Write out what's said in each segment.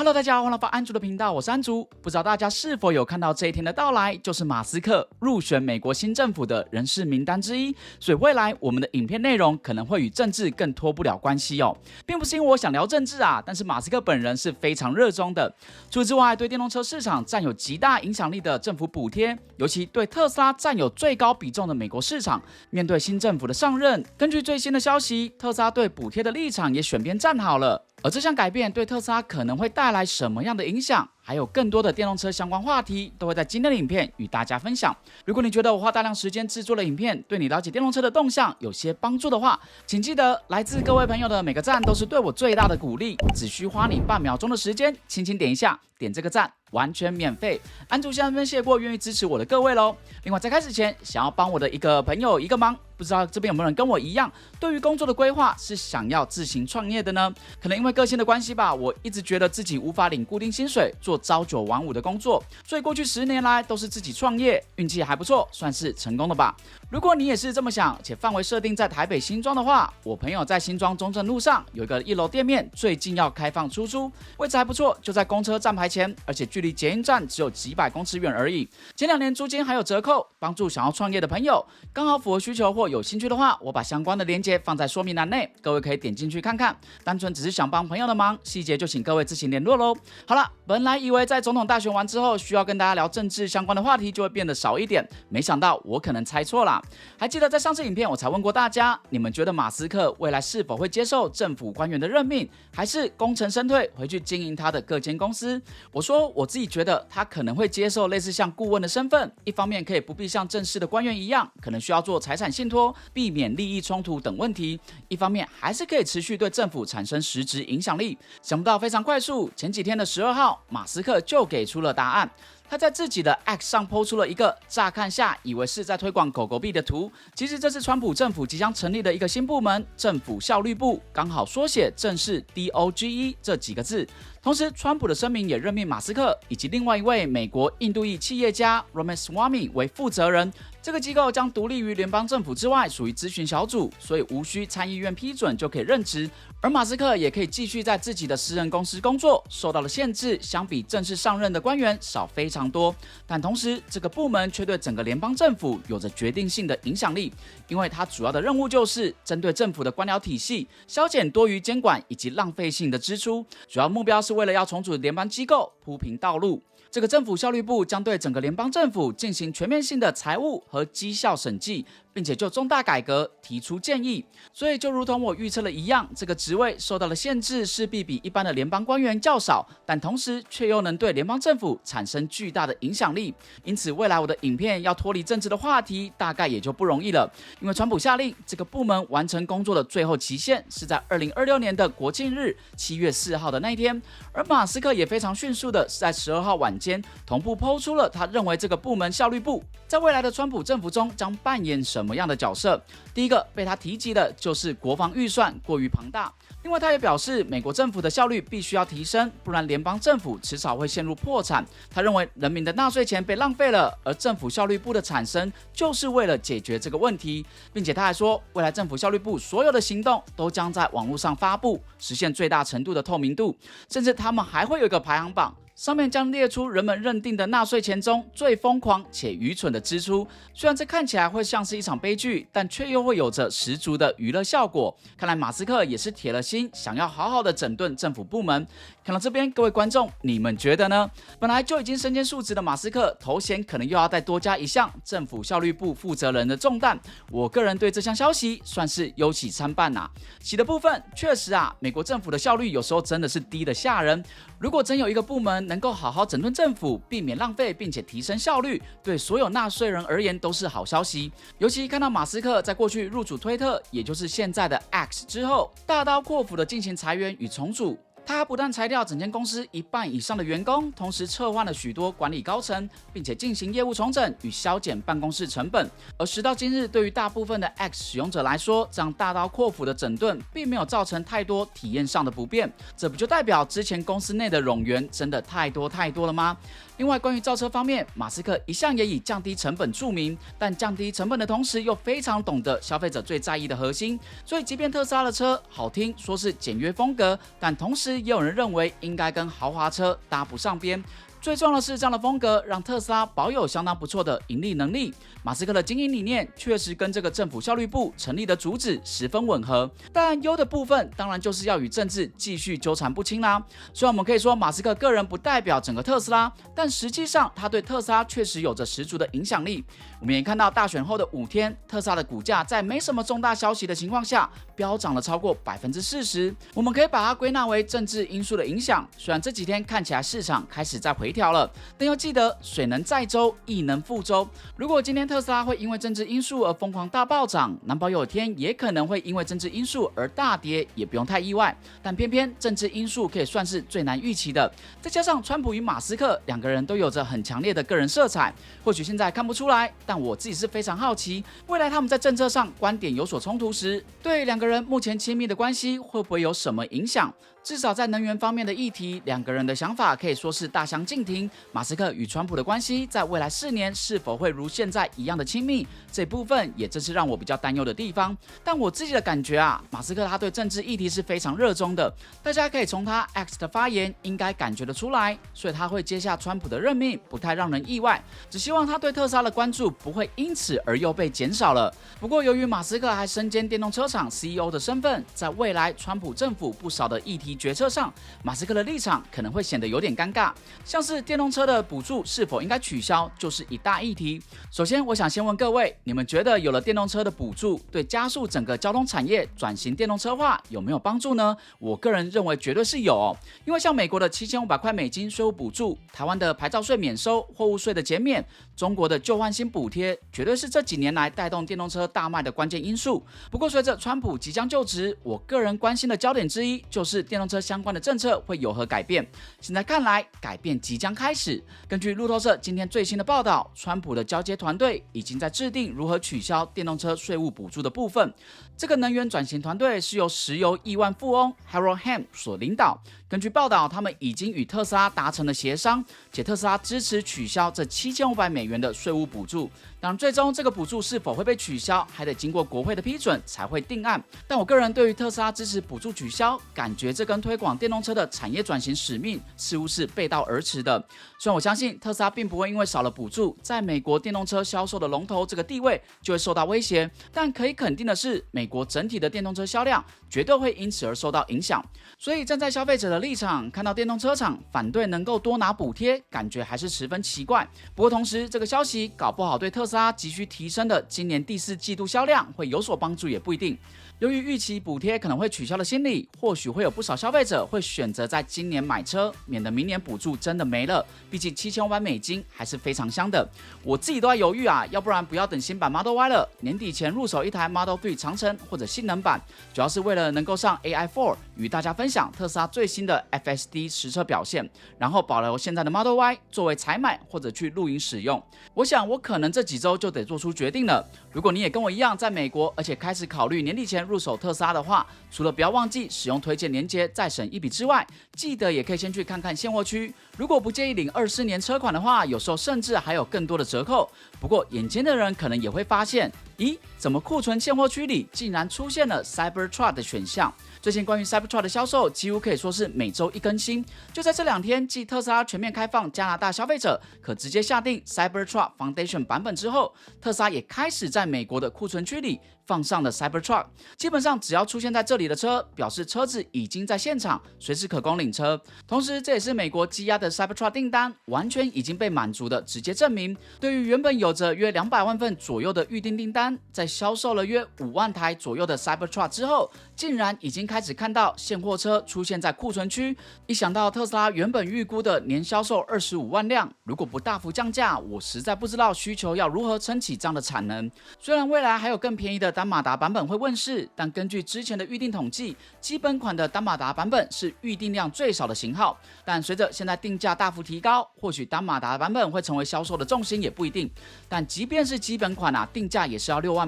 Hello， 大家好，欢迎来到安竹的频道，我是安竹。不知道大家是否有看到这一天的到来，就是马斯克入选美国新政府的人事名单之一。所以未来我们的影片内容可能会与政治更脱不了关系哦，并不是因为我想聊政治啊，但是马斯克本人是非常热衷的。除此之外，对电动车市场占有极大影响力的政府补贴，尤其对特斯拉占有最高比重的美国市场，面对新政府的上任，根据最新的消息，特斯拉对补贴的立场也选边站好了。而这项改变对特斯拉可能会带来什么样的影响？还有更多的电动车相关话题都会在今天的影片与大家分享。如果你觉得我花大量时间制作的影片对你了解电动车的动向有些帮助的话，请记得来自各位朋友的每个赞都是对我最大的鼓励，只需花你半秒钟的时间，轻轻点一下，点这个赞，完全免费。安竹先生谢过愿意支持我的各位咯。另外在开始前，想要帮我的一个朋友一个忙，不知道这边有没有人跟我一样，对于工作的规划是想要自行创业的呢？可能因为个性的关系吧，我一直觉得自己无法领固定薪水，做朝九晚五的工作，所以过去10年来都是自己创业，运气还不错，算是成功的吧。如果你也是这么想，且范围设定在台北新庄的话，我朋友在新庄中正路上有一个1楼店面，最近要开放出租，位置还不错，就在公车站牌前，而且距离捷运站只有几百公尺远而已。前2年租金还有折扣，帮助想要创业的朋友，刚好符合需求或有兴趣的话，我把相关的连结放在说明栏内，各位可以点进去看看。单纯只是想帮朋友的忙，细节就请各位自行联络咯。好了，本来以为在总统大选完之后，需要跟大家聊政治相关的话题就会变得少一点，没想到我可能猜错啦。还记得在上次影片我才问过大家，你们觉得马斯克未来是否会接受政府官员的任命，还是功成身退回去经营他的各间公司？我说我自己觉得他可能会接受类似像顾问的身份，一方面可以不必像正式的官员一样，可能需要做财产信托，避免利益冲突等问题，一方面还是可以持续对政府产生实质影响力。想不到非常快速，前几天的12号，马斯克就给出了答案。他在自己的 X 上 po 出了一个乍看下以为是在推广狗狗币的图，其实这是川普政府即将成立的一个新部门——政府效率部，刚好缩写正是 DOGE 这几个字。同时，川普的声明也任命马斯克以及另外一位美国印度裔企业家 Ramaswamy 为负责人。这个机构将独立于联邦政府之外，属于咨询小组，所以无需参议院批准就可以任职。而马斯克也可以继续在自己的私人公司工作，受到的限制相比正式上任的官员少非常多。但同时，这个部门却对整个联邦政府有着决定性的影响力，因为它主要的任务就是针对政府的官僚体系，削减多余监管以及浪费性的支出，主要目标是为了要重组联邦机构，铺平道路。这个政府效率部将对整个联邦政府进行全面性的财务和绩效审计，并且就重大改革提出建议。所以就如同我预测的一样，这个职位受到的限制势必比一般的联邦官员较少，但同时却又能对联邦政府产生巨大的影响力。因此未来我的影片要脱离政治的话题大概也就不容易了，因为川普下令这个部门完成工作的最后期限是在2026年的国庆日7月4号的那一天。而马斯克也非常迅速的是在12号晚间同步抛出了他认为这个部门效率部在未来的川普政府中将扮演什么样的角色。第一个被他提及的就是国防预算过于庞大，另外他也表示美国政府的效率必须要提升，不然联邦政府迟早会陷入破产。他认为人民的纳税钱被浪费了，而政府效率部的产生就是为了解决这个问题，并且他还说未来政府效率部所有的行动都将在网络上发布，实现最大程度的透明度，甚至他们还会有一个排行榜，上面将列出人们认定的纳税钱中最疯狂且愚蠢的支出。虽然这看起来会像是一场悲剧，但却又会有着十足的娱乐效果。看来马斯克也是铁了心想要好好的整顿政府部门。看到这边，各位观众，你们觉得呢？本来就已经身兼数职的马斯克，头衔可能又要再多加一项政府效率部负责人的重担。我个人对这项消息算是忧喜参半啊。喜的部分确实啊，美国政府的效率有时候真的是低得吓人。如果真有一个部门能够好好整顿政府，避免浪费，并且提升效率，对所有纳税人而言都是好消息。尤其看到马斯克在过去入主推特，也就是现在的 X 之后，大刀阔斧的进行裁员与重组。他不但裁掉整间公司1半以上的员工，同时撤换了许多管理高层，并且进行业务重整与削减办公室成本。而时到今日，对于大部分的 X 使用者来说，这样大刀阔斧的整顿并没有造成太多体验上的不便。这不就代表之前公司内的冗员真的太多了吗？另外，关于造车方面，马斯克一向也以降低成本著名，但降低成本的同时又非常懂得消费者最在意的核心。所以，即便特斯拉的车好听，说是简约风格，但同时时也有人认为应该跟豪华车搭不上边。最重要的是，这样的风格让特斯拉保有相当不错的盈利能力。马斯克的经营理念确实跟这个政府效率部成立的主旨十分吻合，但优的部分当然就是要与政治继续纠缠不清啦。虽然我们可以说马斯克个人不代表整个特斯拉，但实际上他对特斯拉确实有着十足的影响力。我们也看到大选后的5天，特斯拉的股价在没什么重大消息的情况下飙涨了超过40%。我们可以把它归纳为政治因素的影响。虽然这几天看起来市场开始在回调了，但要记得水能载舟，亦能覆舟。如果今天特斯拉会因为政治因素而疯狂大暴涨，难保有一天也可能会因为政治因素而大跌，也不用太意外。但偏偏政治因素可以算是最难预期的，再加上川普与马斯克两个人都有着很强烈的个人色彩，或许现在看不出来，但我自己是非常好奇，未来他们在政策上观点有所冲突时，对两个人目前亲密的关系会不会有什么影响？至少在能源方面的议题，两个人的想法可以说是大相径庭。马斯克与川普的关系在未来4年是否会如现在一样的亲密，这部分也正是让我比较担忧的地方。但我自己的感觉啊，马斯克他对政治议题是非常热衷的，大家可以从他 X 的发言应该感觉得出来，所以他会接下川普的任命，不太让人意外。只希望他对特斯拉的关注不会因此而又被减少了。不过由于马斯克还身兼电动车厂 CEO 的身份，在未来川普政府不少的议题决策上，马斯克的立场可能会显得有点尴尬，像是电动车的补助是否应该取消，就是一大议题。首先，我想先问各位，你们觉得有了电动车的补助，对加速整个交通产业转型电动车化有没有帮助呢？我个人认为绝对是有哦，因为像美国的$7500税务补助，台湾的牌照税免收、货物税的减免，中国的旧换新补贴，绝对是这几年来带动电动车大卖的关键因素。不过，随着川普即将就职，我个人关心的焦点之一就是电动车相关的政策会有何改变。现在看来，改变即将开始。根据路透社今天最新的报道，川普的交接团队已经在制定如何取消电动车税务补助的部分。这个能源转型团队是由石油亿万富翁 Harold Hamm 所领导。根据报道，他们已经与特斯拉达成了协商，且特斯拉支持取消这$7500的税务补助。当然，最终这个补助是否会被取消，还得经过国会的批准才会定案。但我个人对于特斯拉支持补助取消，感觉这跟推广电动车的产业转型使命似乎是背道而驰的。虽然我相信特斯拉并不会因为少了补助，在美国电动车销售的龙头这个地位就会受到威胁，但可以肯定的是，美国整体的电动车销量绝对会因此而受到影响。所以站在消费者的立场，看到电动车厂反对能够多拿补贴，感觉还是十分奇怪。不过同时，这个消息搞不好对特斯拉急需提升的今年第4季度销量会有所帮助，也不一定。由于预期补贴可能会取消的心理，或许会有不少消费者会选择在今年买车，免得明年补助真的没了。毕竟$7500还是非常香的。我自己都在犹豫啊，要不然不要等新版 Model Y 了，年底前入手一台 Model 3长程或者性能版，主要是为了能够上 AI4 与大家分享特斯拉最新的 FSD 实车表现，然后保留现在的 Model Y 作为采买或者去露营使用。我想我可能这几周就得做出决定了。如果你也跟我一样在美国，而且开始考虑年底前入手特斯拉的话，除了不要忘记使用推荐连结再省一笔之外，记得也可以先去看看现货区。如果不介意领24年车款的话，有时候甚至还有更多的折扣。不过眼尖的人可能也会发现，咦，怎么库存现货区里竟然出现了 Cybertruck 的选项？最近关于 Cybertruck 的销售几乎可以说是每周一更新。就在这2天，继特斯拉全面开放加拿大消费者可直接下定 Cybertruck Foundation 版本之后，特斯拉也开始在美国的库存区里放上了 Cybertruck。基本上只要出现在这里的车，表示车子已经在现场，随时可供领车。同时，这也是美国积压的 Cybertruck 订单完全已经被满足的直接证明。对于原本有着约200万份左右的预订订单，在销售了约5万台左右的 Cybertruck 之后，竟然已经开始看到现货车出现在库存区。一想到特斯拉原本预估的年销售25万辆，如果不大幅降价，我实在不知道需求要如何撑起这样的产能。虽然未来还有更便宜的单马达版本会问世，但根据之前的预订统计，基本款的单马达版本是预订量最少的型号。但随着现在定价大幅提高，或许单马达版本会成为销售的重心也不一定。但即便是基本款定价也是要$6万，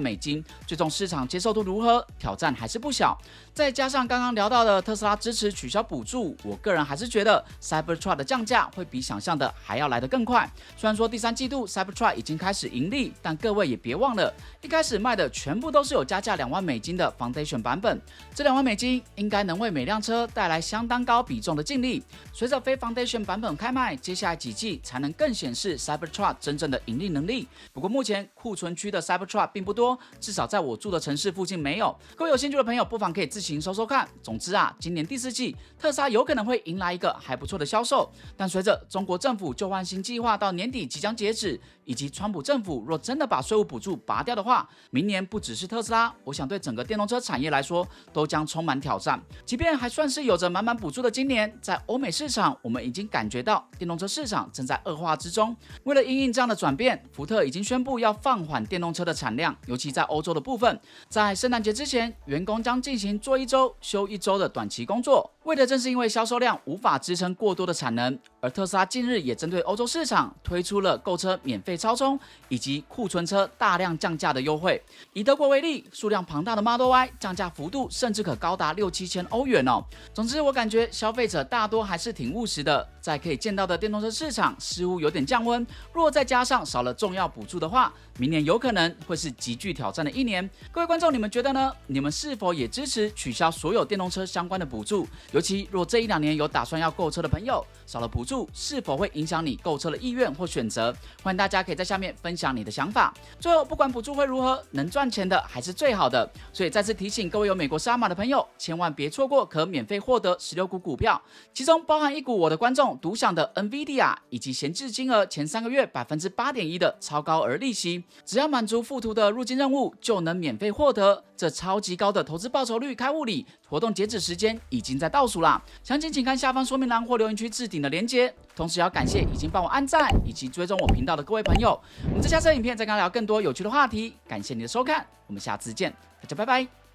最终市场接受度如何，挑战还是不小。再加上刚刚聊到的特斯拉支持取消补助，我个人还是觉得 Cybertruck 的降价会比想象的还要来得更快。虽然说第3季度 Cybertruck 已经开始盈利，但各位也别忘了，一开始卖的全部都是有加价2万美金的 Foundation 版本，这2万美金应该能为每辆车带来相当高比重的净利。随着非 Foundation 版本开卖，接下来几季才能更显示 Cybertruck 真正的盈利能力。不过目前库存区的 Cybertruck 并不多，至少在我住的城市附近没有。各位有兴趣的朋友，不妨可以自行搜搜看。总之啊，今年第4季特斯拉有可能会迎来一个还不错的销售，但随着中国政府旧换新计划到年底即将截止，以及川普政府若真的把税务补助拔掉的话，明年不只是特斯拉，我想对整个电动车产业来说都将充满挑战。即便还算是有着满满补助的今年，在欧美市场我们已经感觉到电动车市场正在恶化之中。为了因应这样的转变，福特已经宣布要放缓电动车的产量，尤其在欧洲的部分，在圣诞节之前，员工将进行做1周休1周的短期工作，为的正是因为销售量无法支撑过多的产能。而特斯拉近日也针对欧洲市场推出了购车免费超充以及库存车大量降价的优惠。以德国为例，数量庞大的 Model Y 降价幅度甚至可高达6-7千欧元哦。总之，我感觉消费者大多还是挺务实的，在可以见到的电动车市场似乎有点降温。若再加上少了重要补助的话，明年有可能会是极具挑战的一年。各位观众，你们觉得呢？你们是否也支持取消所有电动车相关的补助？尤其若这1-2年有打算要购车的朋友，少了补助是否会影响你购车的意愿或选择？欢迎大家可以在下面分享你的想法。最后，不管补助会如何，能赚钱的还是最好的。所以再次提醒各位有美国沙马的朋友，千万别错过可免费获得16股股票，其中包含1股我的观众独享的 NVIDIA， 以及闲置金额前3个月8.1%的超高额利息。只要满足附图的入金任务，就能免费获得这超级高的投资报酬率开户礼。活动截止时间已经在倒数啦，详情请看下方说明栏或留言区置顶的连结。同时要感谢已经帮我按赞以及追踪我频道的各位朋友。我们在下次影片再跟大家聊更多有趣的话题，感谢你的收看，我们下次见，大家拜拜。